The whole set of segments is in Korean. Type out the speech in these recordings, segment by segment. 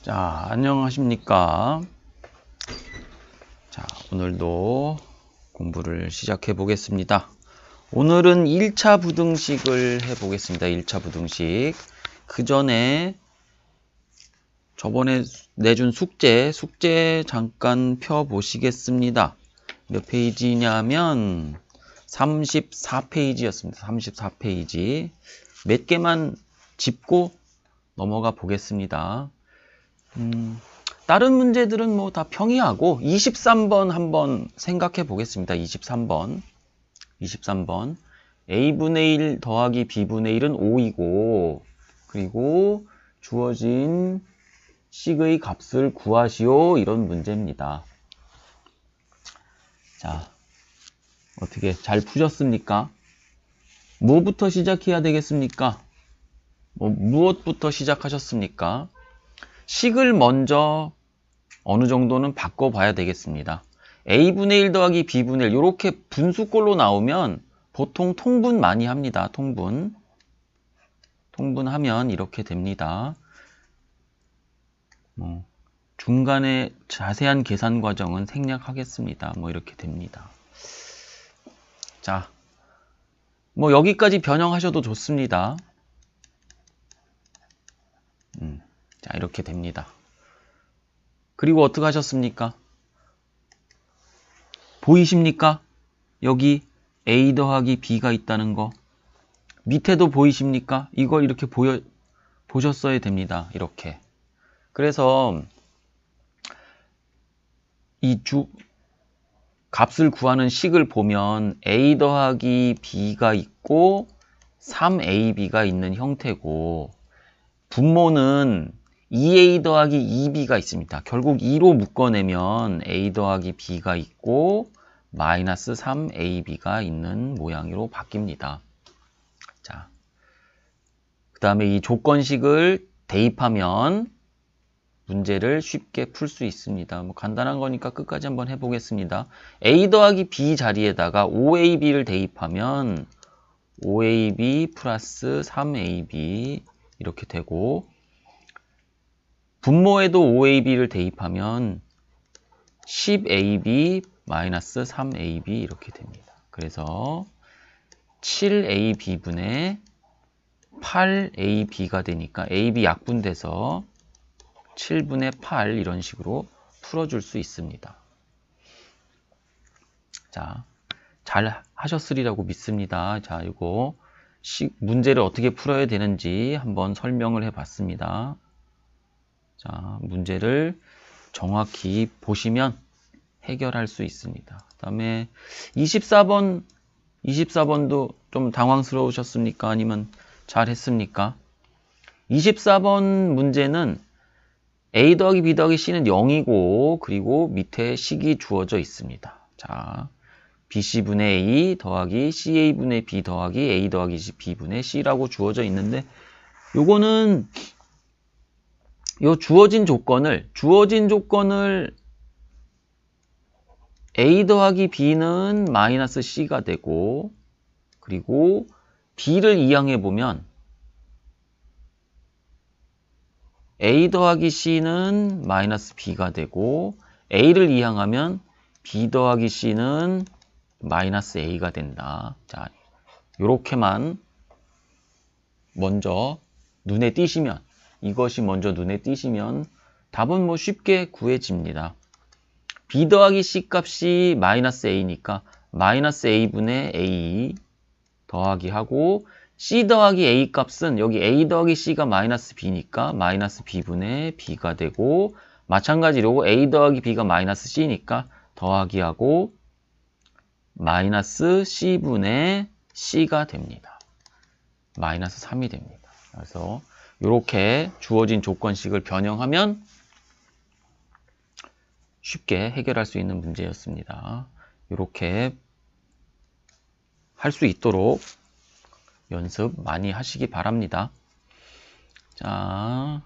자, 안녕하십니까. 자, 오늘도 공부를 시작해 보겠습니다. 오늘은 1차 부등식을 해 보겠습니다. 1차 부등식. 그 전에 저번에 내준 숙제 잠깐 펴 보시겠습니다. 몇 페이지냐면 34페이지였습니다. 34페이지. 몇 개만 짚고 넘어가 보겠습니다. 다른 문제들은 뭐 다 평이하고 23번 한번 생각해 보겠습니다. 23번 A분의 1 더하기 B분의 1은 5이고 그리고 주어진 식의 값을 구하시오 이런 문제입니다. 자, 어떻게 잘 푸셨습니까? 뭐부터 시작해야 되겠습니까? 무엇부터 시작하셨습니까? 식을 먼저 어느 정도는 바꿔봐야 되겠습니다. A분의 1 더하기 B분의 1 이렇게 분수꼴로 나오면 보통 통분 많이 합니다. 통분하면 이렇게 됩니다. 중간에 자세한 계산 과정은 생략하겠습니다. 이렇게 됩니다. 자, 여기까지 변형하셔도 좋습니다. 자, 이렇게 됩니다. 그리고 어떻게 하셨습니까? 보이십니까? 여기 A 더하기 B가 있다는 거. 밑에도 보이십니까? 이걸 이렇게 보셨어야 됩니다. 이렇게. 그래서 이 값을 구하는 식을 보면 A 더하기 B가 있고 3AB가 있는 형태고 분모는 2A 더하기 2B가 있습니다. 결국 2로 묶어내면 A 더하기 B가 있고 마이너스 3AB가 있는 모양으로 바뀝니다. 자, 그 다음에 이 조건식을 대입하면 문제를 쉽게 풀 수 있습니다. 간단한 거니까 끝까지 한번 해보겠습니다. A 더하기 B 자리에다가 5AB를 대입하면 5AB 플러스 3AB 이렇게 되고 분모에도 5AB를 대입하면 10AB 마이너스 3AB 이렇게 됩니다. 그래서 7AB분의 8AB가 되니까 AB 약분돼서 7분의 8 이런 식으로 풀어줄 수 있습니다. 자, 잘 하셨으리라고 믿습니다. 자, 이거 문제를 어떻게 풀어야 되는지 한번 설명을 해봤습니다. 자, 문제를 정확히 보시면 해결할 수 있습니다. 그 다음에 24번도 좀 당황스러우셨습니까? 아니면 잘 했습니까? 24번 문제는 A 더하기 B 더하기 C는 0이고 그리고 밑에 식이 주어져 있습니다. 자, BC분의 A 더하기 CA분의 B 더하기 A 더하기 B분의 C라고 주어져 있는데 요거는 요 주어진 조건을 A 더하기 B는 마이너스 C가 되고 그리고 B를 이항해 보면 A 더하기 C는 마이너스 B가 되고 A를 이항하면 B 더하기 C는 마이너스 A가 된다. 자, 요렇게만 먼저 눈에 띄시면 이것이 먼저 눈에 띄시면 답은 쉽게 구해집니다. B 더하기 C 값이 마이너스 A니까 마이너스 A분의 A 더하기 하고 C 더하기 A 값은 여기 A 더하기 C가 마이너스 B니까 마이너스 B분의 B가 되고 마찬가지로 A 더하기 B가 마이너스 C니까 더하기 하고 마이너스 C분의 C가 됩니다. 마이너스 3이 됩니다. 그래서 이렇게 주어진 조건식을 변형하면 쉽게 해결할 수 있는 문제였습니다. 이렇게 할 수 있도록 연습 많이 하시기 바랍니다. 자,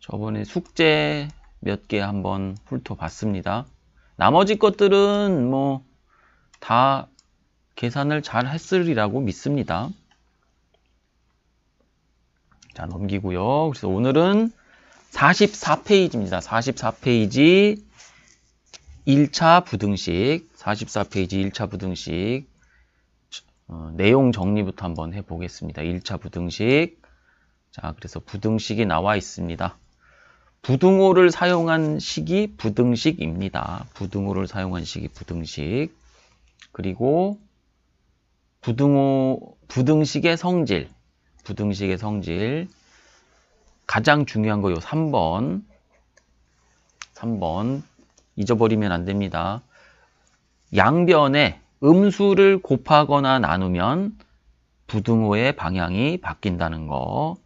저번에 숙제 몇 개 한번 훑어봤습니다. 나머지 것들은 다 계산을 잘 했으리라고 믿습니다. 자, 넘기고요. 그래서 오늘은 44페이지입니다. 44페이지 1차 부등식. 44페이지 1차 부등식. 내용 정리부터 한번 해보겠습니다. 1차 부등식. 자, 그래서 부등식이 나와 있습니다. 부등호를 사용한 식이 부등식입니다. 부등호를 사용한 식이 부등식. 그리고 부등식의 성질. 부등식의 성질. 가장 중요한 거 요 3번. 3번. 잊어버리면 안 됩니다. 양변에 음수를 곱하거나 나누면 부등호의 방향이 바뀐다는 거.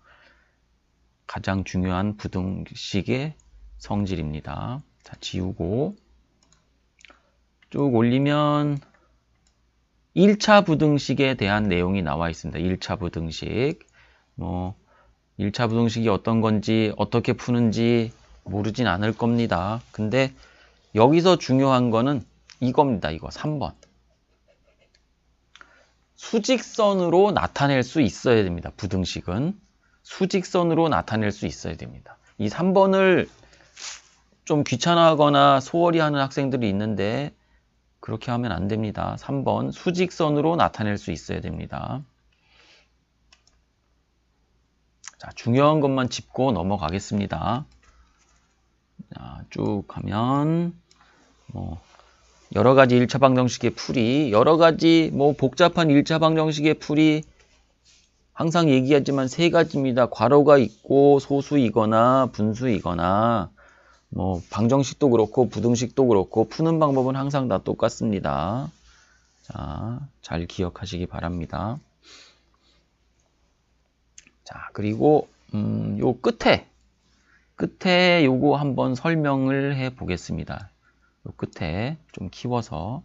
가장 중요한 부등식의 성질입니다. 자, 지우고 쭉 올리면 1차 부등식에 대한 내용이 나와 있습니다. 1차 부등식. 1차 부등식이 어떤 건지 어떻게 푸는지 모르진 않을 겁니다. 근데 여기서 중요한 거는 이겁니다. 이거 3번. 수직선으로 나타낼 수 있어야 됩니다. 부등식은. 수직선으로 나타낼 수 있어야 됩니다. 이 3번을 좀 귀찮아하거나 소홀히 하는 학생들이 있는데 그렇게 하면 안 됩니다. 3번 수직선으로 나타낼 수 있어야 됩니다. 자, 중요한 것만 짚고 넘어가겠습니다. 자, 쭉 가면 여러 가지 1차 방정식의 풀이, 여러 가지 복잡한 1차 방정식의 풀이 항상 얘기하지만 세 가지입니다. 괄호가 있고 소수이거나 분수이거나 방정식도 그렇고 부등식도 그렇고 푸는 방법은 항상 다 똑같습니다. 자, 잘 기억하시기 바랍니다. 자, 그리고 요 끝에 요거 한번 설명을 해 보겠습니다. 요 끝에 좀 키워서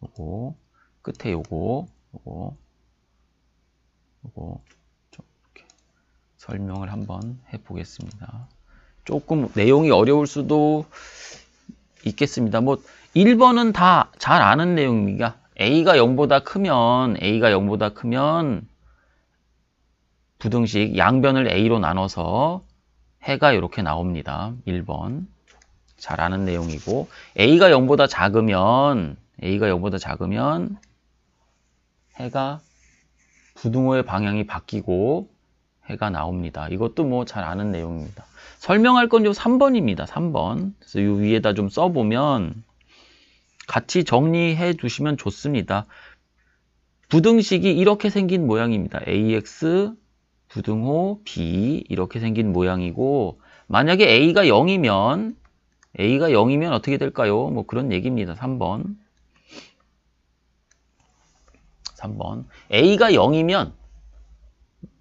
요거 끝에 요거 좀 이렇게 설명을 한번 해 보겠습니다. 조금 내용이 어려울 수도 있겠습니다. 1번은 다 잘 아는 내용입니다. A가 0보다 크면 부등식 양변을 A로 나눠서 해가 이렇게 나옵니다. 1번. 잘 아는 내용이고 A가 0보다 작으면 해가 부등호의 방향이 바뀌고 해가 나옵니다. 이것도 잘 아는 내용입니다. 설명할 건 요 3번입니다. 3번. 그래서 요 위에다 좀 써보면 같이 정리해 주시면 좋습니다. 부등식이 이렇게 생긴 모양입니다. AX 부등호 B 이렇게 생긴 모양이고 만약에 A가 0이면 어떻게 될까요? 그런 얘기입니다. 3번. A가 0이면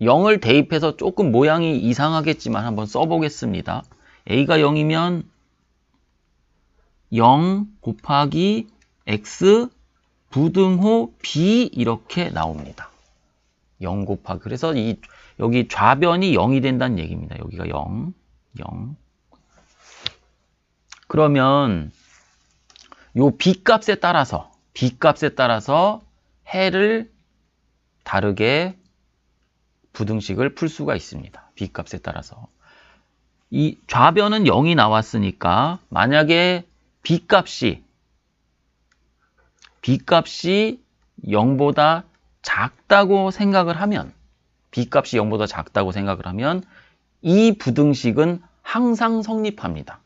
0을 대입해서 조금 모양이 이상하겠지만 한번 써보겠습니다. A가 0이면 0 곱하기 X 부등호 B 이렇게 나옵니다. 0 곱하기. 그래서 여기 좌변이 0이 된다는 얘기입니다. 여기가 0. 그러면 요 B값에 따라서 해를 다르게 부등식을 풀 수가 있습니다. B값에 따라서. 이 좌변은 0이 나왔으니까 만약에 B값이 0보다 작다고 생각을 하면 이 부등식은 항상 성립합니다.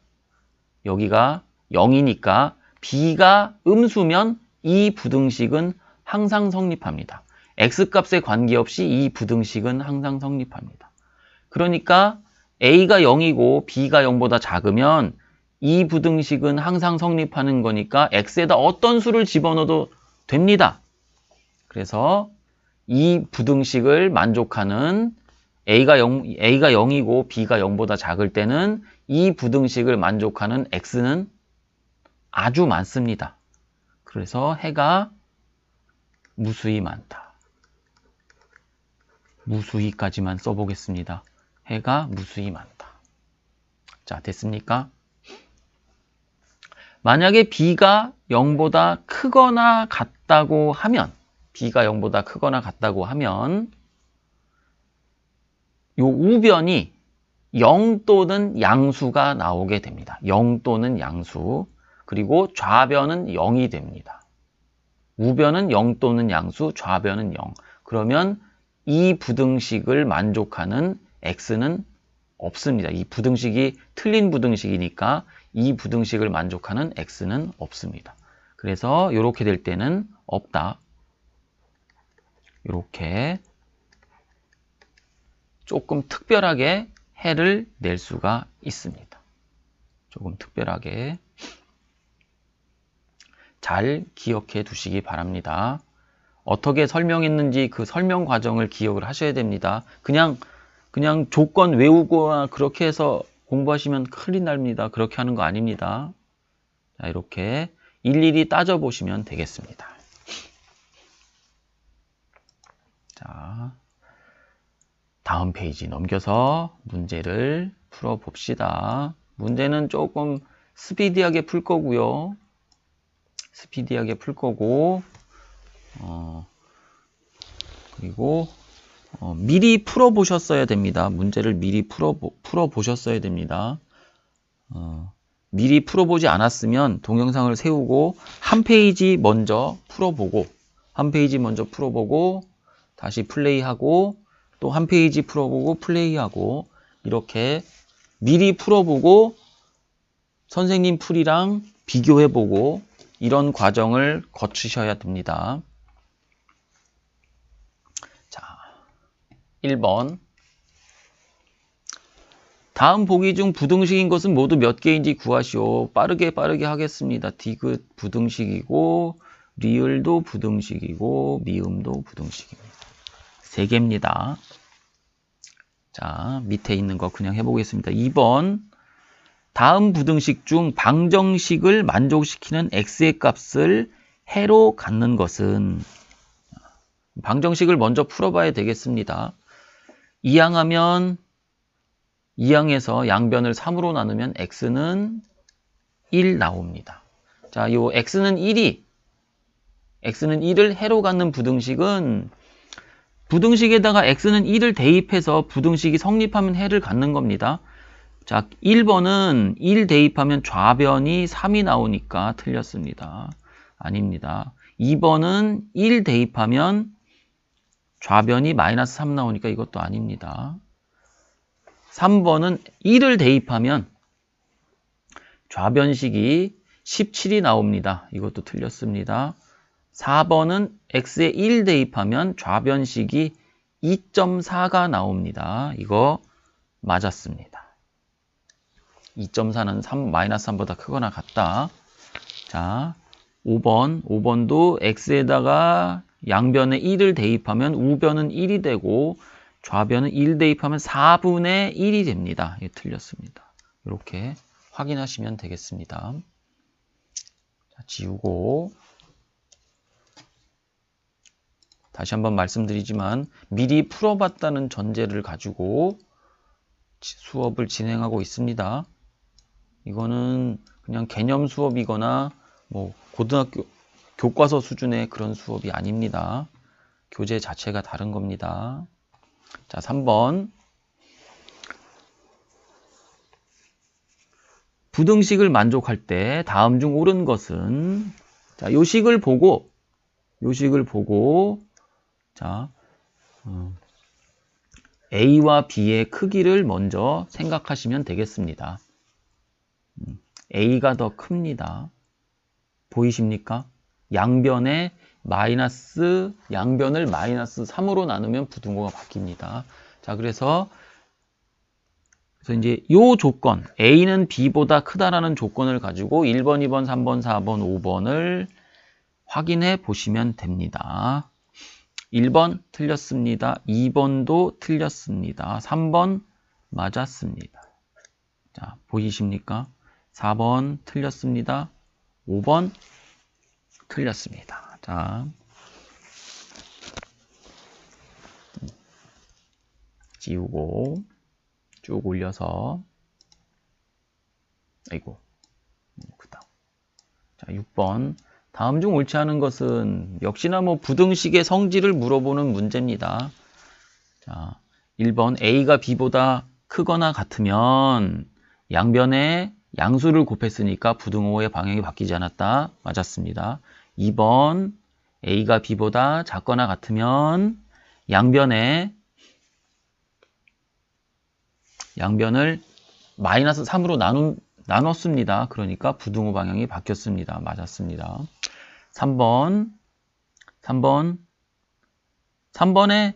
여기가 0이니까 B가 음수면 이 부등식은 항상 성립합니다. X값에 관계없이 이 부등식은 항상 성립합니다. 그러니까 A가 0이고 B가 0보다 작으면 이 부등식은 항상 성립하는 거니까 X에다 어떤 수를 집어넣어도 됩니다. 그래서 이 부등식을 만족하는 A가 0이고 B가 0보다 작을 때는 이 부등식을 만족하는 X는 아주 많습니다. 그래서 해가 무수히 많다. 무수히까지만 써보겠습니다. 해가 무수히 많다. 자, 됐습니까? 만약에 B가 0보다 크거나 같다고 하면 요 우변이 0 또는 양수가 나오게 됩니다. 0 또는 양수. 그리고 좌변은 0이 됩니다. 우변은 0 또는 양수, 좌변은 0. 그러면 이 부등식을 만족하는 x는 없습니다. 이 부등식이 틀린 부등식이니까 이 부등식을 만족하는 x는 없습니다. 그래서 이렇게 될 때는 없다. 이렇게 조금 특별하게 해를 낼 수가 있습니다. 조금 특별하게 잘 기억해 두시기 바랍니다. 어떻게 설명했는지 그 설명 과정을 기억을 하셔야 됩니다. 그냥 조건 외우거나 그렇게 해서 공부하시면 큰일 납니다. 그렇게 하는 거 아닙니다. 자, 이렇게 일일이 따져보시면 되겠습니다. 자, 다음 페이지 넘겨서 문제를 풀어봅시다. 문제는 조금 스피디하게 풀 거고요. 스피디하게 풀 거고, 그리고 미리 풀어보셨어야 됩니다. 문제를 미리 풀어보셨어야 됩니다. 미리 풀어보지 않았으면 동영상을 세우고 한 페이지 먼저 풀어보고 다시 플레이하고 또 한 페이지 풀어보고 플레이하고 이렇게 미리 풀어보고 선생님 풀이랑 비교해보고 이런 과정을 거치셔야 됩니다. 자, 1번. 다음 보기 중 부등식인 것은 모두 몇 개인지 구하시오. 빠르게 하겠습니다. 디귿 부등식이고 리을도 부등식이고 미음도 부등식입니다. 3개입니다. 자, 밑에 있는 거 그냥 해보겠습니다. 2번. 다음 부등식 중 방정식을 만족시키는 x의 값을 해로 갖는 것은 방정식을 먼저 풀어봐야 되겠습니다. 2항하면 2항에서 양변을 3으로 나누면 x는 1 나옵니다. 자, 요 x는 1을 해로 갖는 부등식은 부등식에다가 x는 1을 대입해서 부등식이 성립하면 해를 갖는 겁니다. 자, 1번은 1 대입하면 좌변이 3이 나오니까 틀렸습니다. 아닙니다. 2번은 1 대입하면 좌변이 마이너스 3 나오니까 이것도 아닙니다. 3번은 1을 대입하면 좌변식이 17이 나옵니다. 이것도 틀렸습니다. 4번은 x에 1 대입하면 좌변식이 2.4가 나옵니다. 이거 맞았습니다. 2.4는 마이너스 3보다 크거나 같다. 자, 5번도 x에다가 양변에 1을 대입하면 우변은 1이 되고 좌변은 1 대입하면 4분의 1이 됩니다. 이게 틀렸습니다. 이렇게 확인하시면 되겠습니다. 자, 지우고 다시 한번 말씀드리지만 미리 풀어봤다는 전제를 가지고 수업을 진행하고 있습니다. 이거는 그냥 개념 수업이거나 뭐 고등학교 교과서 수준의 그런 수업이 아닙니다. 교재 자체가 다른 겁니다. 자, 3번. 부등식을 만족할 때 다음 중 옳은 것은 자, 요 식을 보고 자, A와 B의 크기를 먼저 생각하시면 되겠습니다. A가 더 큽니다. 보이십니까? 양변을 마이너스 3으로 나누면 부등호가 바뀝니다. 자, 그래서 이제 요 조건, A는 B보다 크다라는 조건을 가지고 1번, 2번, 3번, 4번, 5번을 확인해 보시면 됩니다. 1번 틀렸습니다. 2번도 틀렸습니다. 3번 맞았습니다. 자, 보이십니까? 4번 틀렸습니다. 5번 틀렸습니다. 자, 지우고 쭉 올려서 아이고 그다음 자 6번 다음 중 옳지 않은 것은 역시나 뭐 부등식의 성질을 물어보는 문제입니다. 자 1번 A가 B보다 크거나 같으면 양변에 양수를 곱했으니까 부등호의 방향이 바뀌지 않았다. 맞았습니다. 2번 A가 B보다 작거나 같으면 양변을 마이너스 3으로 나눴습니다. 그러니까 부등호 방향이 바뀌었습니다. 맞았습니다. 3번에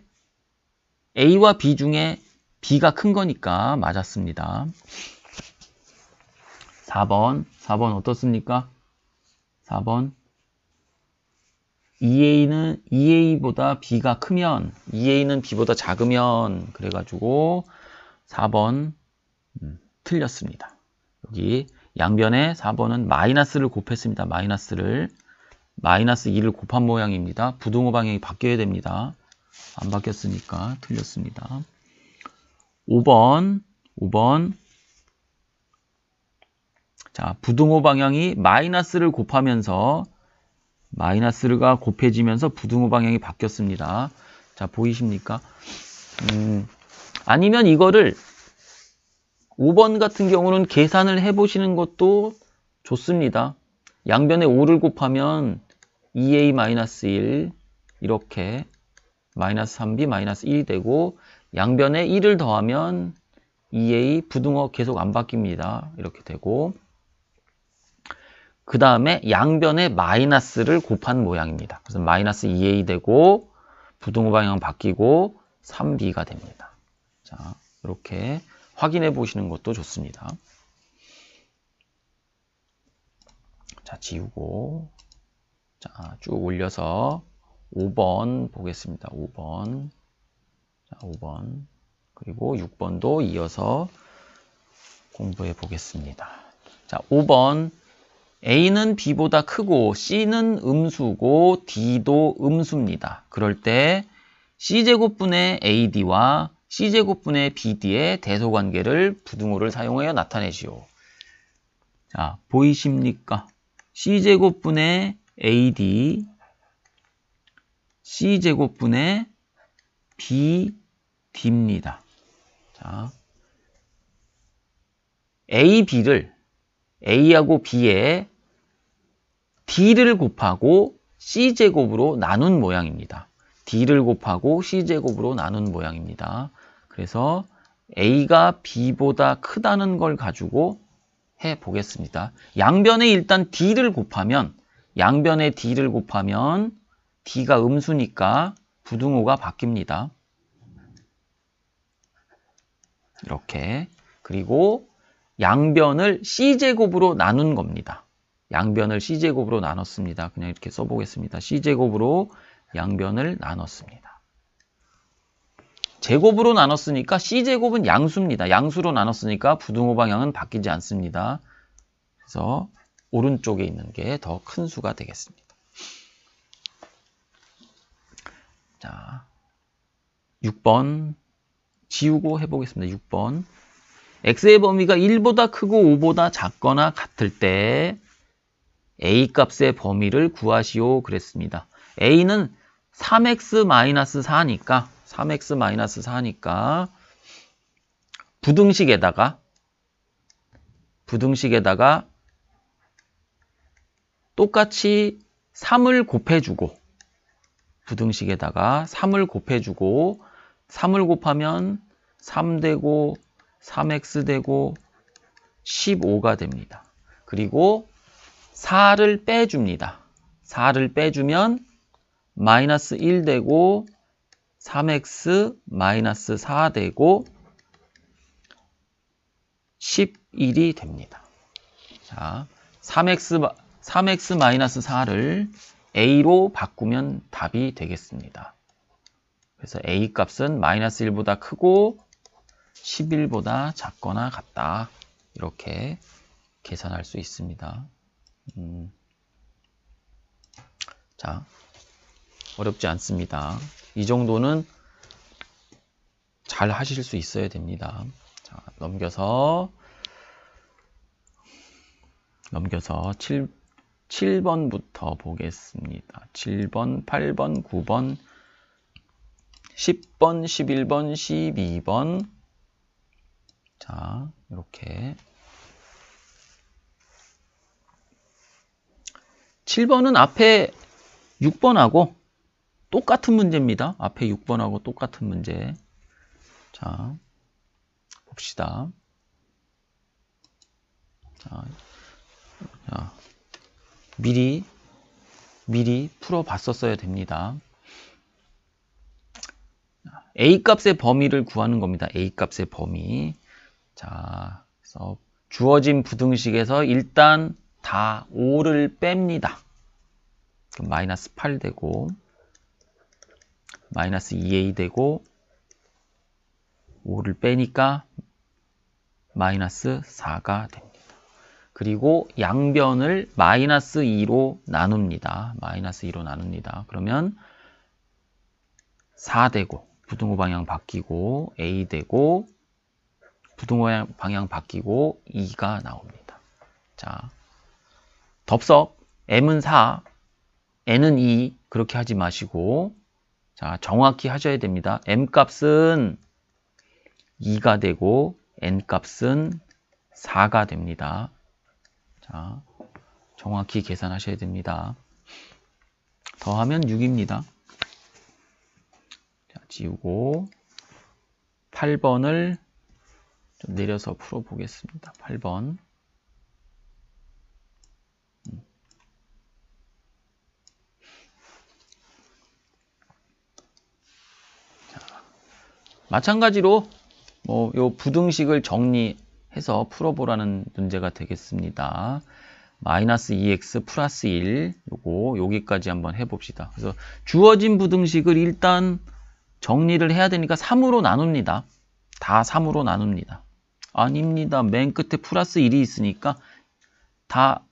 A와 B 중에 B가 큰 거니까 맞았습니다. 4번 어떻습니까? 4번 2A보다 B가 크면 2A는 B보다 작으면 그래가지고 4번 틀렸습니다. 여기 양변에 4번은 마이너스를 곱했습니다. 마이너스 2를 곱한 모양입니다. 부등호 방향이 바뀌어야 됩니다. 안 바뀌었으니까 틀렸습니다. 5번 자, 부등호 방향이 마이너스를 곱하면서 마이너스가 곱해지면서 부등호 방향이 바뀌었습니다. 자, 보이십니까? 아니면 이거를 5번 같은 경우는 계산을 해보시는 것도 좋습니다. 양변에 5를 곱하면 2A-1 이렇게 마이너스 3B 마이너스 1이 되고 양변에 1을 더하면 2A 부등호 계속 안 바뀝니다. 이렇게 되고 그 다음에 양변에 마이너스를 곱한 모양입니다. 그래서 마이너스 2A 되고 부등호 방향 바뀌고 3B가 됩니다. 자, 이렇게 확인해 보시는 것도 좋습니다. 자, 지우고 자, 쭉 올려서 5번 보겠습니다. 5번 자, 5번 그리고 6번도 이어서 공부해 보겠습니다. 자, 5번 A는 B보다 크고 C는 음수고 D도 음수입니다. 그럴 때 C제곱분의 AD와 C제곱분의 BD의 대소관계를 부등호를 사용하여 나타내시오. 자, 보이십니까? C제곱분의 AD, C제곱분의 BD입니다. 자, A하고 B에 D를 곱하고 C제곱으로 나눈 모양입니다. D를 곱하고 C제곱으로 나눈 모양입니다. 그래서 A가 B보다 크다는 걸 가지고 해보겠습니다. 양변에 일단 D를 곱하면 D가 음수니까 부등호가 바뀝니다. 이렇게. 그리고 양변을 C제곱으로 나눈 겁니다. 양변을 C제곱으로 나눴습니다. 그냥 이렇게 써보겠습니다. C제곱으로 양변을 나눴습니다. 제곱으로 나눴으니까 C제곱은 양수입니다. 양수로 나눴으니까 부등호 방향은 바뀌지 않습니다. 그래서 오른쪽에 있는 게 더 큰 수가 되겠습니다. 자, 6번 지우고 해보겠습니다. 6번 x의 범위가 1보다 크고 5보다 작거나 같을 때 a 값의 범위를 구하시오 그랬습니다. a는 3x-4니까 부등식에다가 똑같이 3을 곱해주고 3을 곱하면 3 되고 3x 되고 15가 됩니다. 그리고 4를 빼줍니다. 4를 빼주면 마이너스 1 되고 3x 마이너스 4 되고 11이 됩니다. 자, 3x 마이너스 4를 a로 바꾸면 답이 되겠습니다. 그래서 a 값은 마이너스 1보다 크고 11보다 작거나 같다. 이렇게 계산할 수 있습니다. 자, 어렵지 않습니다. 이 정도는 잘 하실 수 있어야 됩니다. 자, 넘겨서 7번부터 보겠습니다. 7번, 8번, 9번, 10번, 11번, 12번, 자, 이렇게. 7번은 앞에 6번하고 똑같은 문제입니다. 앞에 6번하고 똑같은 문제. 자, 봅시다. 자, 미리 풀어봤었어야 됩니다. A 값의 범위를 구하는 겁니다. A 값의 범위. 자, 그래서 주어진 부등식에서 일단 다 5를 뺍니다. 그럼 마이너스 8 되고 마이너스 2a 되고 5를 빼니까 마이너스 4가 됩니다. 그리고 양변을 마이너스 2로 나눕니다. 마이너스 2로 나눕니다. 그러면 4 되고 부등호 방향 바뀌고 a 되고 부등호 방향 바뀌고 2가 나옵니다. 자, 덥석 m은 4, n은 2 그렇게 하지 마시고 자, 정확히 하셔야 됩니다. m 값은 2가 되고 n 값은 4가 됩니다. 자, 정확히 계산하셔야 됩니다. 더하면 6입니다. 자, 지우고 8번을 좀 내려서 풀어보겠습니다. 8번. 자, 마찬가지로 요 부등식을 정리해서 풀어보라는 문제가 되겠습니다. 마이너스 2x 플러스 1 여기까지 한번 해봅시다. 그래서 주어진 부등식을 일단 정리를 해야 되니까 3으로 나눕니다. 다 3으로 나눕니다. 아닙니다. 맨 끝에 플러스 1이 있으니까 다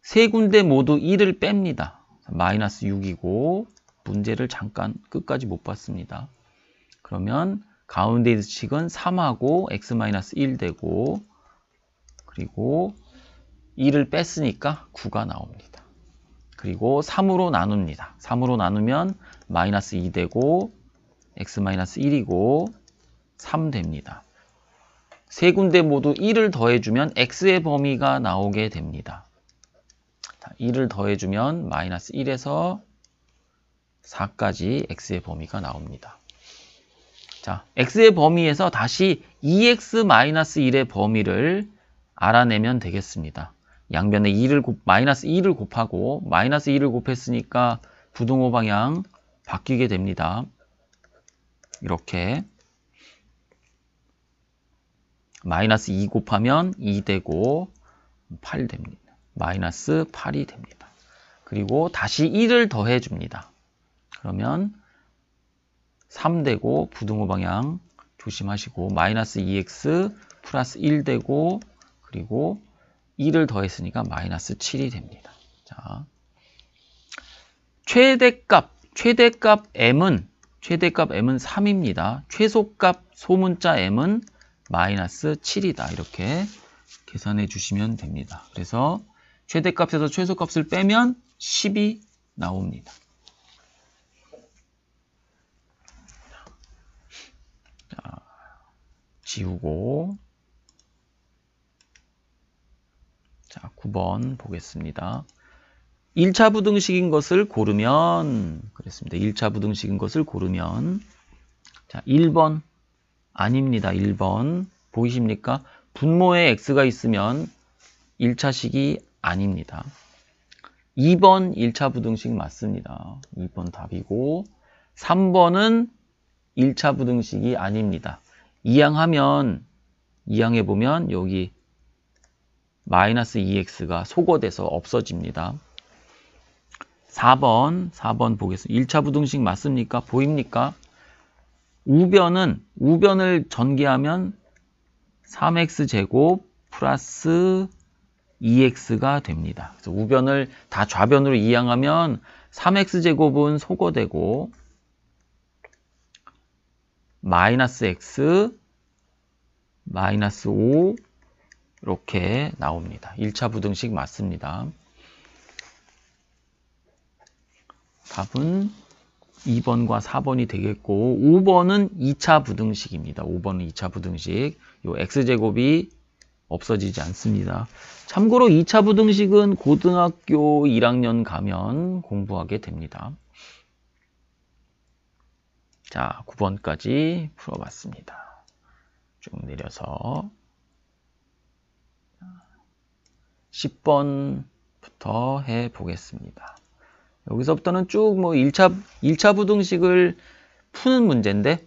세 군데 모두 1을 뺍니다. 마이너스 6이고 문제를 잠깐 끝까지 못 봤습니다. 그러면 가운데 있는 식은 3하고 x-1 되고 그리고 2를 뺐으니까 9가 나옵니다. 그리고 3으로 나눕니다. 3으로 나누면 마이너스 2 되고 x-1이고 3 됩니다. 세 군데 모두 1을 더해주면 x의 범위가 나오게 됩니다. 1을 더해주면 마이너스 1에서 4까지 x의 범위가 나옵니다. 자, x의 범위에서 다시 2x-1의 범위를 알아내면 되겠습니다. 양변에 마이너스 2를 곱하고 마이너스 2를 곱했으니까 부등호 방향 바뀌게 됩니다. 이렇게 마이너스 2 곱하면 2 되고 8 됩니다. 마이너스 8이 됩니다. 그리고 다시 1을 더해줍니다. 그러면 3 되고 부등호 방향 조심하시고 마이너스 2x 플러스 1 되고 그리고 2를 더했으니까 마이너스 7이 됩니다. 자, 최대값 m은 3입니다. 최소값 소문자 m은 마이너스 7이다. 이렇게 계산해 주시면 됩니다. 그래서 최대값에서 최소값을 빼면 10이 나옵니다. 자, 지우고 자, 9번 보겠습니다. 1차 부등식인 것을 고르면 그랬습니다. 1차 부등식인 것을 고르면 자, 1번 아닙니다. 1번 보이십니까? 분모에 x가 있으면 1차식이 아닙니다. 2번 1차 부등식 맞습니다. 2번 답이고 3번은 1차 부등식이 아닙니다. 이항해보면 여기 마이너스 2x가 소거돼서 없어집니다. 4번 보겠습니다. 1차 부등식 맞습니까? 보입니까? 우변을 전개하면 3x제곱 플러스 2x가 됩니다. 그래서 우변을 다 좌변으로 이항하면 3x제곱은 소거되고 마이너스 x, 마이너스 5 이렇게 나옵니다. 1차 부등식 맞습니다. 답은 2번과 4번이 되겠고 5번은 2차 부등식입니다. 5번은 2차 부등식. 요 x제곱이 없어지지 않습니다. 참고로 2차 부등식은 고등학교 1학년 가면 공부하게 됩니다. 자, 9번까지 풀어봤습니다. 쭉 내려서 10번부터 해보겠습니다. 여기서부터는 쭉 뭐 1차 부등식을 푸는 문제인데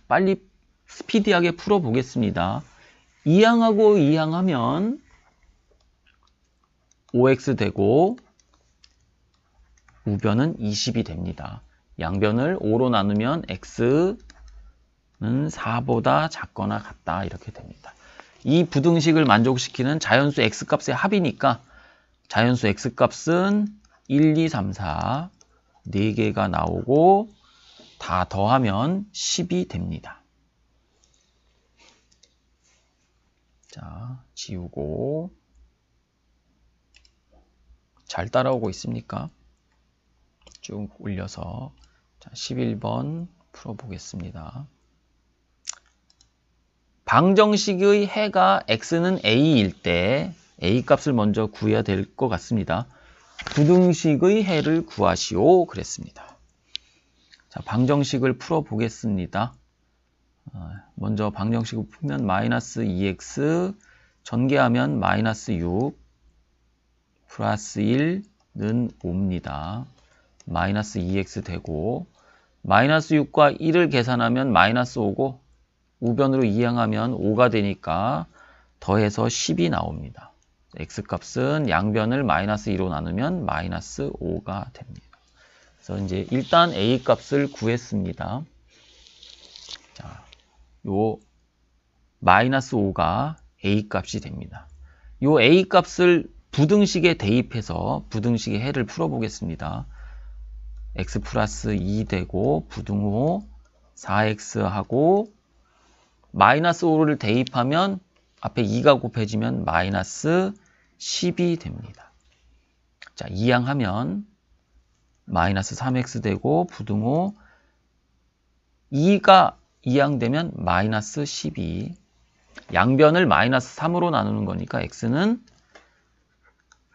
빨리 스피디하게 풀어보겠습니다. 2항하고 2항하면 5x 되고 우변은 20이 됩니다. 양변을 5로 나누면 x는 4보다 작거나 같다 이렇게 됩니다. 이 부등식을 만족시키는 자연수 x값의 합이니까 자연수 x값은 1, 2, 3, 4 4개가 나오고 다 더하면 10이 됩니다. 자, 지우고 잘 따라오고 있습니까? 쭉 올려서 자, 11번 풀어보겠습니다. 방정식의 해가 x는 a일 때 a 값을 먼저 구해야 될 것 같습니다. 부등식의 해를 구하시오 그랬습니다. 자, 방정식을 풀어보겠습니다. 먼저 방정식을 풀면 마이너스 2x 전개하면 마이너스 6 플러스 1는 5입니다. 마이너스 2x 되고 마이너스 6과 1을 계산하면 마이너스 5고 우변으로 이항하면 5가 되니까 더해서 10이 나옵니다. x값은 양변을 마이너스 2로 나누면 마이너스 5가 됩니다. 그래서 이제 일단 a값을 구했습니다. 자, 요 마이너스 5가 a값이 됩니다. 요 a값을 부등식에 대입해서 부등식의 해를 풀어보겠습니다. x 플러스 2 되고 부등호 4x하고 마이너스 5를 대입하면 앞에 2가 곱해지면 마이너스 10이 됩니다. 자, 이항하면 마이너스 3x 되고 부등호 2가 이항되면 마이너스 12 양변을 마이너스 3으로 나누는 거니까 x는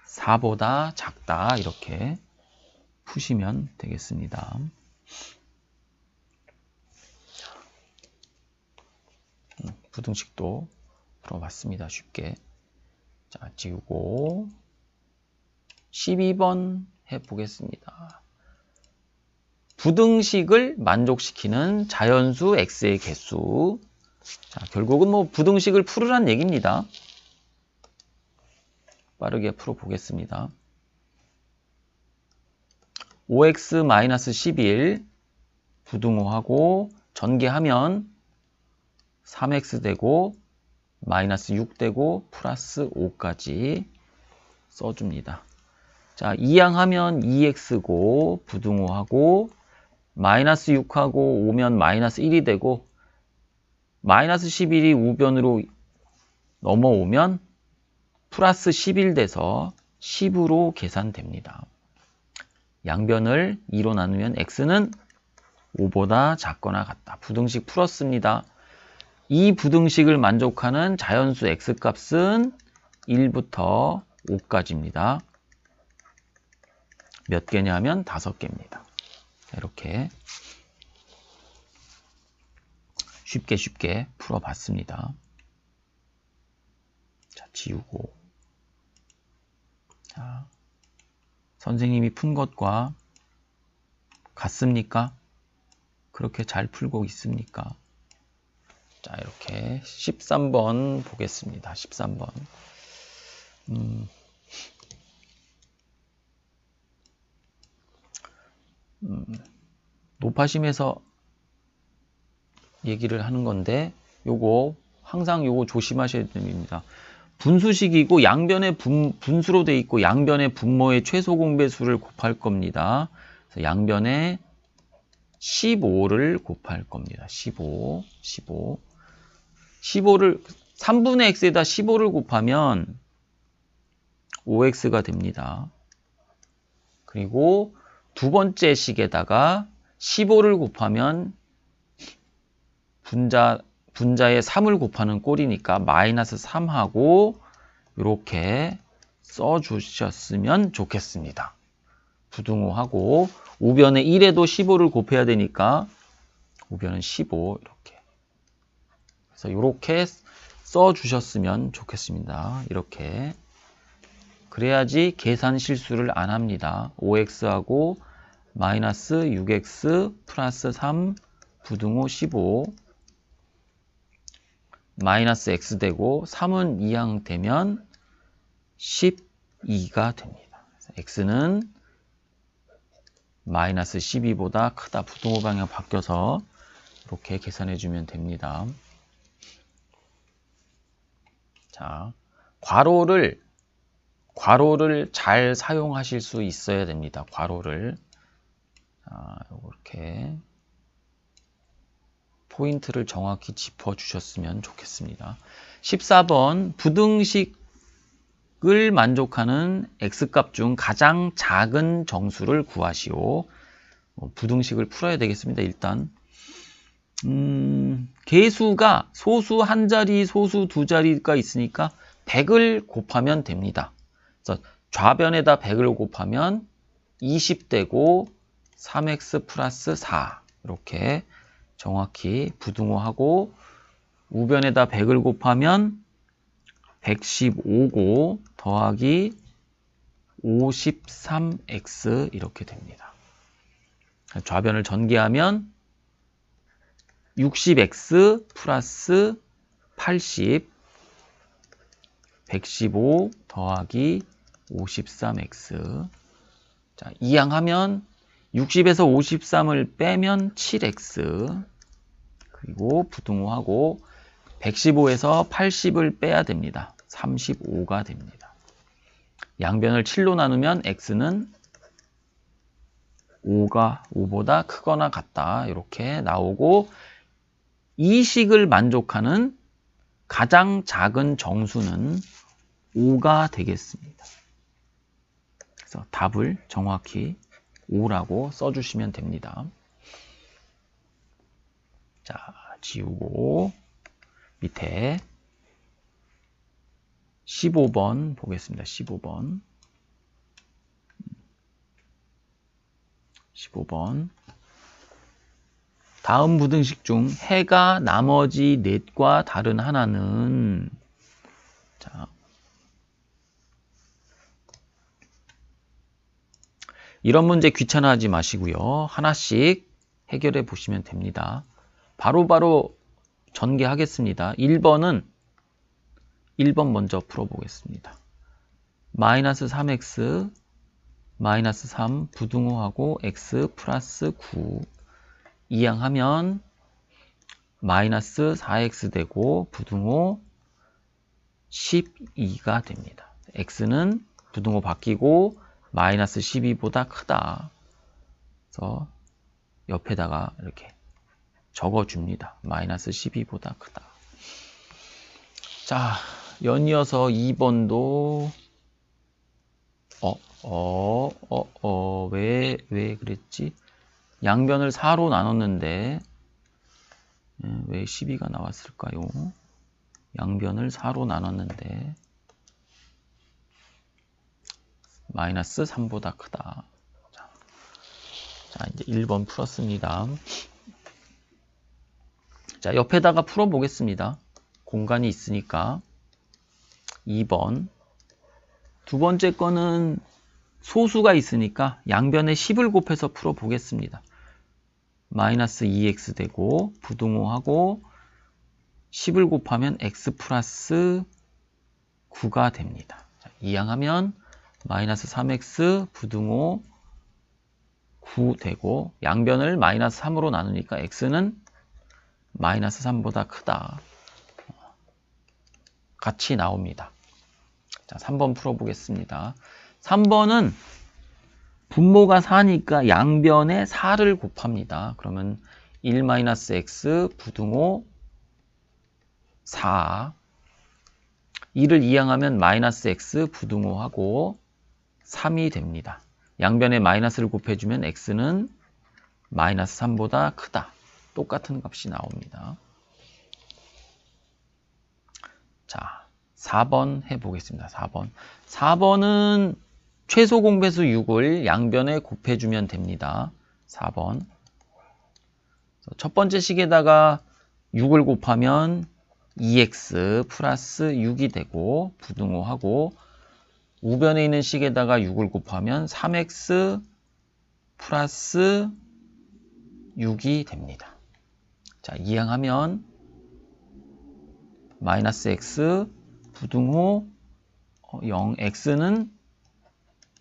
4보다 작다 이렇게 푸시면 되겠습니다. 부등식도 풀어봤습니다. 쉽게. 자, 지우고 12번 해보겠습니다. 부등식을 만족시키는 자연수 x의 개수. 자, 결국은 뭐 부등식을 풀으란 얘기입니다. 빠르게 풀어보겠습니다. 5x-11 부등호하고 전개하면 3x 되고 마이너스 6 되고 플러스 5까지 써줍니다. 자, 이항하면 2x고 부등호하고 마이너스 6하고 오면 마이너스 1이 되고 마이너스 11이 우변으로 넘어오면 플러스 11 돼서 10으로 계산됩니다. 양변을 2로 나누면 x는 5보다 작거나 같다. 부등식 풀었습니다. 이 부등식을 만족하는 자연수 x값은 1부터 5까지입니다. 몇 개냐 하면 5개입니다. 이렇게 쉽게 풀어봤습니다. 자, 지우고. 자, 선생님이 푼 것과 같습니까? 그렇게 잘 풀고 있습니까? 자, 이렇게 13번 보겠습니다. 13번. 노파심에서 얘기를 하는 건데 요거 항상 요거 조심하셔야 됩니다. 분수식이고 양변에 분수로 돼 있고 양변에 분모의 최소 공배수를 곱할 겁니다. 그래서 양변에 15를 곱할 겁니다. 15를 3분의 x에다 15를 곱하면 5x가 됩니다. 그리고 두 번째 식에다가 15를 곱하면 분자에 3을 곱하는 꼴이니까 마이너스 3하고 이렇게 써주셨으면 좋겠습니다. 부등호하고 우변에 1에도 15를 곱해야 되니까 우변은 15 이렇게. 그래서 이렇게 써주셨으면 좋겠습니다. 이렇게. 그래야지 계산 실수를 안 합니다. 5x하고 마이너스 6x 플러스 3 부등호 15 마이너스 x 되고 3은 2항 되면 12가 됩니다. x는 마이너스 12보다 크다. 부등호 방향 바뀌어서 이렇게 계산해 주면 됩니다. 자, 괄호를 잘 사용하실 수 있어야 됩니다. 괄호를. 자, 이렇게 포인트를 정확히 짚어주셨으면 좋겠습니다. 14번 부등식을 만족하는 x값 중 가장 작은 정수를 구하시오. 부등식을 풀어야 되겠습니다. 일단 개수가 소수 한 자리, 소수 두 자리가 있으니까 100을 곱하면 됩니다. 그래서 좌변에다 100을 곱하면 20되고 3x 플러스 4 이렇게 정확히 부등호하고 우변에다 100을 곱하면 115고 더하기 53x 이렇게 됩니다. 좌변을 전개하면 60x 플러스 80 115 더하기 53x. 자, 이항하면 60에서 53을 빼면 7x. 그리고 부등호하고 115에서 80을 빼야 됩니다. 35가 됩니다. 양변을 7로 나누면 x는 5보다 크거나 같다. 이렇게 나오고 이 식을 만족하는 가장 작은 정수는 5가 되겠습니다. 그래서 답을 정확히 5라고 써주시면 됩니다. 자, 지우고 밑에 15번 보겠습니다. 15번. 다음 부등식 중 해가 나머지 넷과 다른 하나는 자, 이런 문제 귀찮아하지 마시고요. 하나씩 해결해 보시면 됩니다. 바로바로 전개하겠습니다. 1번 먼저 풀어보겠습니다. 마이너스 3x 마이너스 3 부등호하고 x 플러스 9 이항하면 마이너스 4x 되고 부등호 12가 됩니다. x는 부등호 바뀌고 마이너스 12보다 크다. 그래서 옆에다가 이렇게 적어줍니다. 마이너스 12보다 크다. 자, 연이어서 2번도 왜 그랬지? 양변을 4로 나눴는데 왜 12가 나왔을까요? 양변을 4로 나눴는데 마이너스 3보다 크다. 자, 이제 1번 풀었습니다. 자, 옆에다가 풀어보겠습니다. 공간이 있으니까. 2번. 두 번째 거는 소수가 있으니까 양변에 10을 곱해서 풀어보겠습니다. 마이너스 2x 되고 부등호하고 10을 곱하면 x 플러스 9가 됩니다. 자, 이항하면 마이너스 3x 부등호 9 되고 양변을 마이너스 3으로 나누니까 x는 마이너스 3보다 크다. 같이 나옵니다. 자, 3번 풀어보겠습니다. 3번은 분모가 4니까 양변에 4를 곱합니다. 그러면 1-x 부등호 4 2를 이항하면 마이너스 x 부등호하고 3이 됩니다. 양변에 마이너스를 곱해주면 x는 마이너스 3보다 크다. 똑같은 값이 나옵니다. 자, 4번 해보겠습니다. 4번. 4번은 최소 공배수 6을 양변에 곱해주면 됩니다. 4번. 첫 번째 식에다가 6을 곱하면 2x 플러스 6이 되고 부등호하고, 우변에 있는 식에다가 6을 곱하면 3x 플러스 6이 됩니다. 자, 이항하면 마이너스 x 부등호 0, x는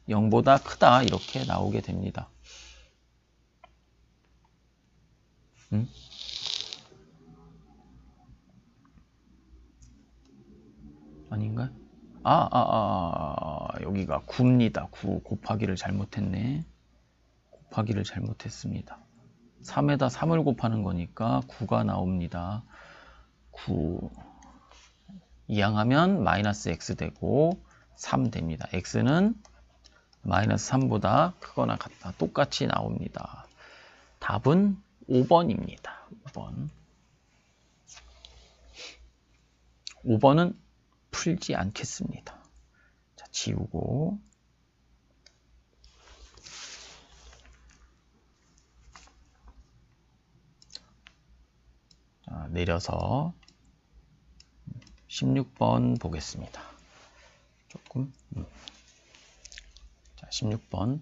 0보다 크다, 이렇게 나오게 됩니다. 아닌가? 여기가 9입니다. 9 곱하기를 잘못했네. 곱하기를 잘못했습니다. 3에다 3을 곱하는 거니까 9가 나옵니다. 9 이항하면 마이너스 x 되고 3 됩니다. x는 마이너스 3보다 크거나 같다. 똑같이 나옵니다. 답은 5번입니다. 5번. 5번은 풀지 않겠습니다. 자, 지우고. 자, 내려서 16번 보겠습니다. 조금. 자, 16번.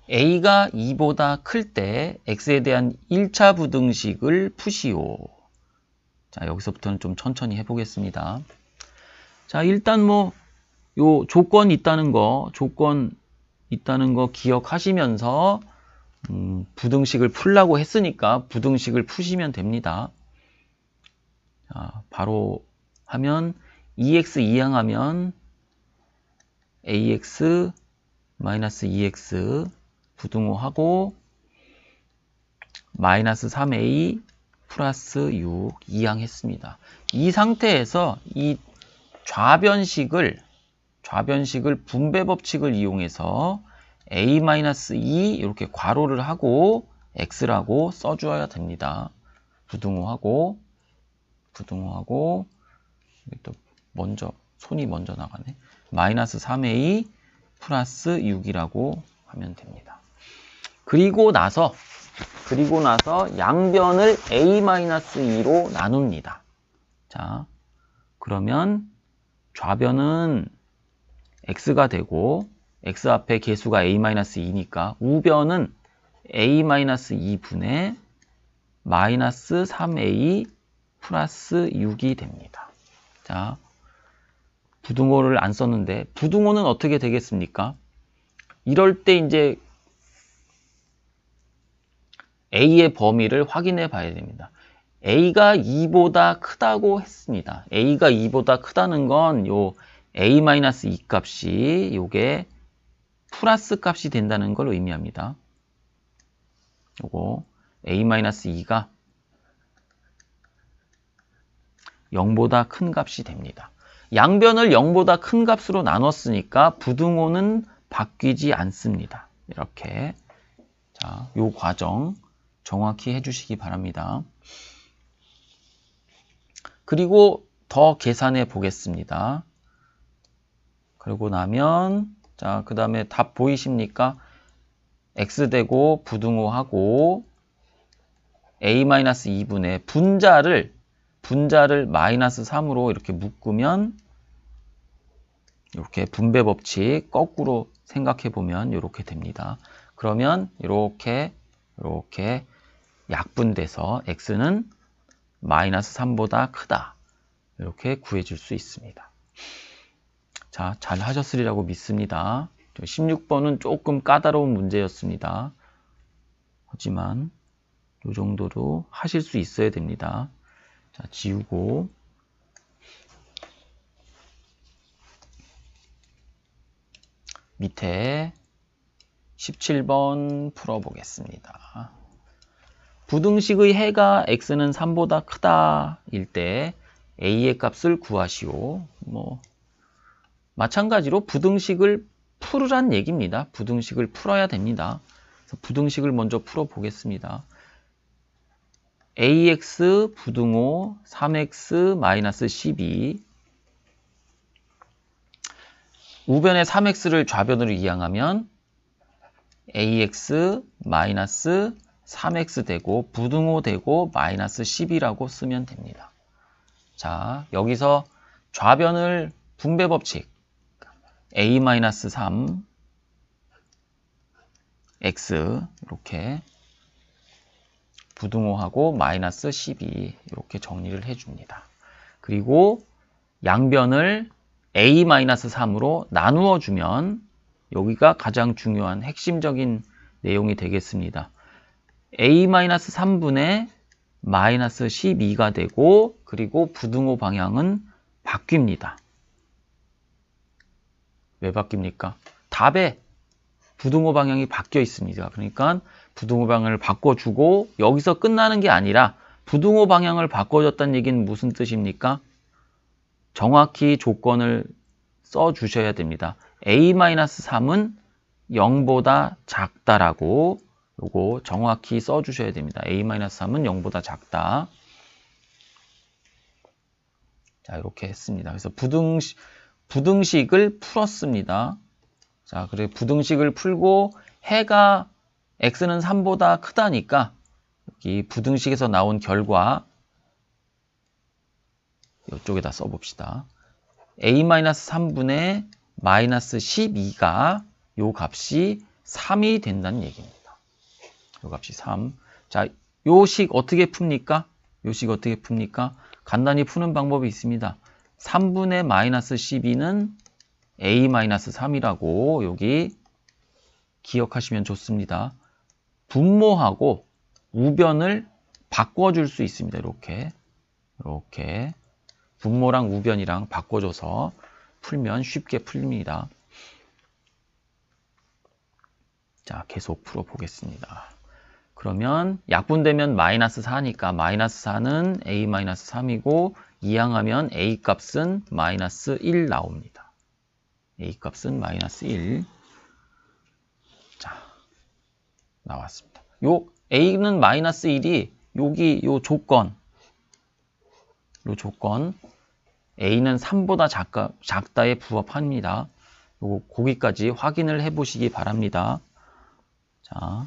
a가 2보다 클 때 x에 대한 1차 부등식을 푸시오. 자, 여기서부터는 좀 천천히 해보겠습니다. 자, 일단 요 조건 있다는 거 기억하시면서 부등식을 풀라고 했으니까 부등식을 푸시면 됩니다. 자, 바로 하면 2x 이항하면 ax 마이너스 2x 부등호하고 마이너스 3a 플러스 6 이항했습니다. 이 상태에서 이 좌변식을 분배 법칙을 이용해서 a-2 이렇게 괄호를 하고 x라고 써주어야 됩니다. 부등호하고 또 손이 먼저 나가네. 마이너스 3a 플러스 6이라고 하면 됩니다. 그리고 나서 양변을 a-2로 나눕니다. 자, 그러면 좌변은 x가 되고 x 앞에 개수가 a-2니까 우변은 a-2분의 마이너스 3a 플러스 6이 됩니다. 자, 부등호를 안 썼는데 부등호는 어떻게 되겠습니까? 이럴 때 이제 a의 범위를 확인해 봐야 됩니다. a가 2보다 크다고 했습니다. a가 2보다 크다는 건 요 a-2 값이 요게 플러스 값이 된다는 걸 의미합니다. 요거 a-2가 0보다 큰 값이 됩니다. 양변을 0보다 큰 값으로 나눴으니까 부등호는 바뀌지 않습니다. 이렇게. 자, 요 과정 정확히 해주시기 바랍니다. 그리고 더 계산해 보겠습니다. 그러고 나면, 자, 그 다음에 답 보이십니까? x되고 부등호하고 a-2분의 분자를 마이너스 3으로 이렇게 묶으면 이렇게 분배 법칙 거꾸로 생각해 보면 이렇게 됩니다. 그러면 이렇게 약분돼서 x는 마이너스 3보다 크다. 이렇게 구해줄 수 있습니다. 자, 잘 하셨으리라고 믿습니다. 16번은 조금 까다로운 문제였습니다. 하지만 이 정도로 하실 수 있어야 됩니다. 자, 지우고 밑에 17번 풀어보겠습니다. 부등식의 해가 x는 3보다 크다 일 때 a의 값을 구하시오. 마찬가지로 부등식을 풀으란 얘기입니다. 부등식을 풀어야 됩니다. 그래서 부등식을 먼저 풀어보겠습니다. ax 부등호 3x 마이너스 12 우변의 3x를 좌변으로 이항하면 ax 마이너스 3x 되고 부등호 되고 마이너스 10이라고 쓰면 됩니다. 자, 여기서 좌변을 분배법칙 a-3 x 이렇게 부등호하고 마이너스 12 이렇게 정리를 해줍니다. 그리고 양변을 a-3으로 나누어 주면 여기가 가장 중요한 핵심적인 내용이 되겠습니다. a-3분의 마이너스 12가 되고 그리고 부등호 방향은 바뀝니다. 왜 바뀝니까? 답에 부등호 방향이 바뀌어 있습니다. 그러니까 부등호 방향을 바꿔주고 여기서 끝나는 게 아니라 부등호 방향을 바꿔줬다는 얘기는 무슨 뜻입니까? 정확히 조건을 써주셔야 됩니다. a-3은 0보다 작다라고 요거 정확히 써주셔야 됩니다. a-3은 0보다 작다. 자, 이렇게 했습니다. 그래서 부등식을 풀었습니다. 자, 그래 부등식을 풀고 해가 x는 3보다 크다니까 여기 부등식에서 나온 결과 이쪽에다 써봅시다. a-3분의 마이너스 12가 요 값이 3이 된다는 얘기입니다. 요 값이 3. 자, 요 식 어떻게 풉니까? 요 식 어떻게 풉니까? 간단히 푸는 방법이 있습니다. 3분의 마이너스 12는 a-3이라고 여기 기억하시면 좋습니다. 분모하고 우변을 바꿔줄 수 있습니다. 이렇게 분모랑 우변이랑 바꿔줘서 풀면 쉽게 풀립니다. 자, 계속 풀어보겠습니다. 그러면 약분되면 마이너스 4니까 마이너스 4는 a-3이고 이항하면 a 값은 마이너스 1 나옵니다. a 값은 마이너스 1. 자, 나왔습니다. 요 a는 마이너스 1이 여기 요 조건 a는 3보다 작다에 부합합니다. 요거 거기까지 확인을 해 보시기 바랍니다. 자,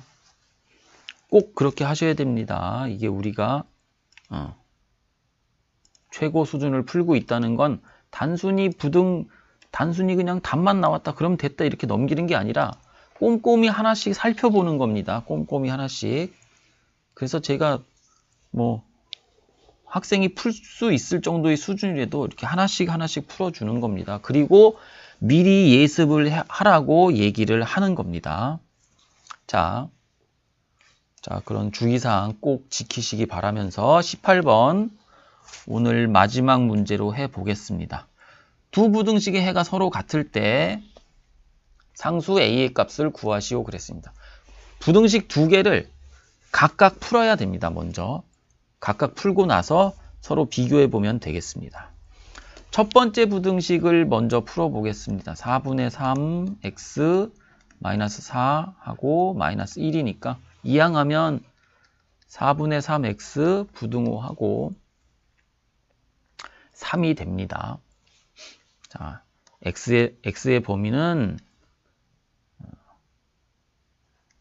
꼭 그렇게 하셔야 됩니다. 이게 우리가 최고 수준을 풀고 있다는 건 단순히 그냥 답만 나왔다 그럼 됐다 이렇게 넘기는 게 아니라 꼼꼼히 하나씩 살펴보는 겁니다. 꼼꼼히 하나씩. 그래서 제가 뭐 학생이 풀 수 있을 정도의 수준이라도 이렇게 하나씩 풀어주는 겁니다. 그리고 미리 예습을 하라고 얘기를 하는 겁니다. 자, 그런 주의사항 꼭 지키시기 바라면서 18번 오늘 마지막 문제로 해보겠습니다. 두 부등식의 해가 서로 같을 때 상수 a의 값을 구하시오 그랬습니다. 부등식 두 개를 각각 풀어야 됩니다. 먼저 각각 풀고 나서 서로 비교해 보면 되겠습니다. 첫 번째 부등식을 먼저 풀어보겠습니다. 4분의 3 x 마이너스 4 하고 마이너스 1이니까 이항하면 4분의 3x 부등호하고 3이 됩니다. 자, x의 범위는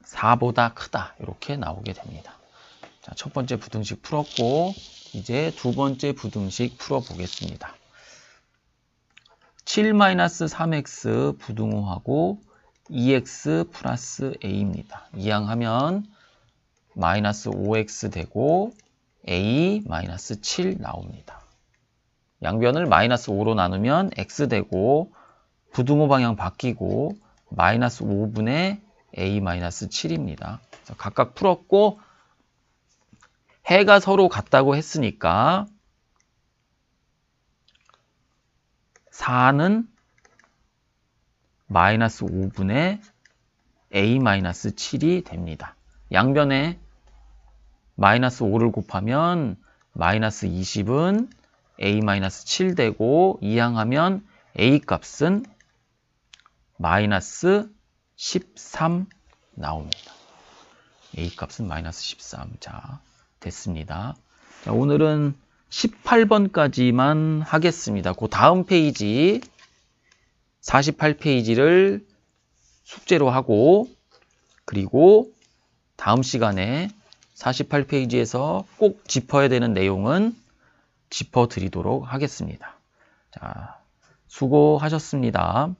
4보다 크다 이렇게 나오게 됩니다. 자, 첫 번째 부등식 풀었고 이제 두 번째 부등식 풀어보겠습니다. 7-3x 부등호하고 2x 플러스 a입니다. 이항하면 마이너스 5x 되고 a 마이너스 7 나옵니다. 양변을 마이너스 5로 나누면 x 되고 부등호 방향 바뀌고 마이너스 5분의 a 마이너스 7입니다. 각각 풀었고 해가 서로 같다고 했으니까 4는 마이너스 5분의 a 마이너스 7이 됩니다. 양변에 마이너스 5를 곱하면 마이너스 20은 a 마이너스 7 되고 이항하면 a 값은 마이너스 13 나옵니다. a 값은 마이너스 13. 자, 됐습니다. 자, 오늘은 18번까지만 하겠습니다. 그 다음 페이지 48페이지를 숙제로 하고 그리고 다음 시간에 48페이지에서 꼭 짚어야 되는 내용은 짚어드리도록 하겠습니다. 자, 수고하셨습니다.